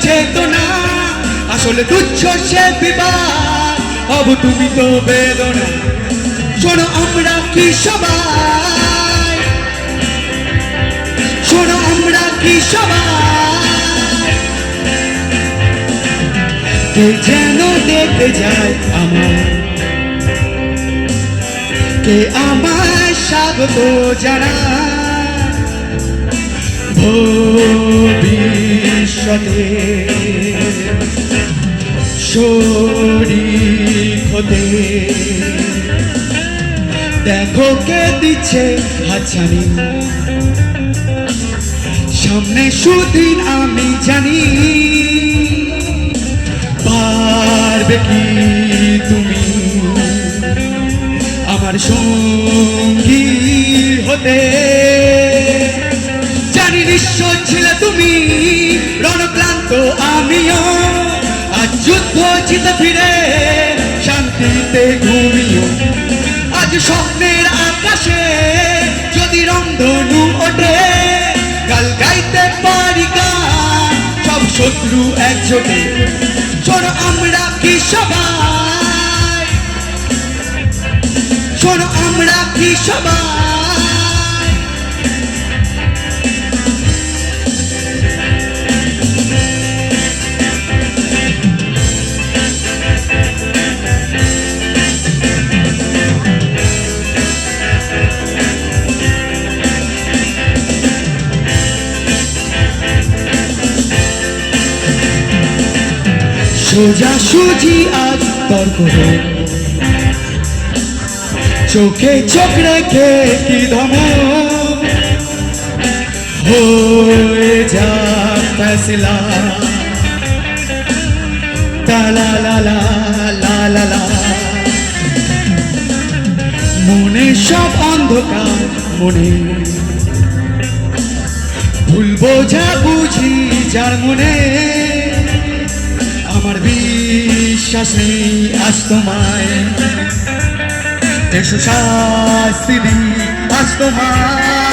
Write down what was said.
চেতনা, আসলে তুচ্ছ সে বিবাদ, হব তুমি তো বেদনা। শোনো আমরা কি সবাই, শোনো আমরা কি সবাই, কে যেন দেখতে যায় আমার, কে আমায় স্বাগত জানায় ভবিষ্যতে শরীক হতে। দেখো কে দিচ্ছে হাতছানি, সামনে সুদিন আমি জানি, পারবে কি তুমি আমার সঙ্গী হতে। জানি নিশ্চয় ছিলে তুমি রণক্লান্ত, আমিও আজ যুদ্ধ জিতে ফিরে শান্তিতে ঘুমিও। আজ স্বপ্নের আকাশে যদি রংধনু ওঠে, কাল গাইতে পারি গান সব শত্রু একজোটে। শোনো আমরা কি সবাই, শোনো আমরা কি সবাই, সোজা সুজি আজ তর্ক হোক, চোখে চোখ রেখে কি ধমক, হয়ে যা ফেসলা লা লা লা লা লা লা। মনে সব অন্ধকার মনে, ভুল বোঝা বুঝি যার মনে, আমার বিশ্বাস নেই আজ তোমায়, এসো শাস্তি দিই আজ তোমায়।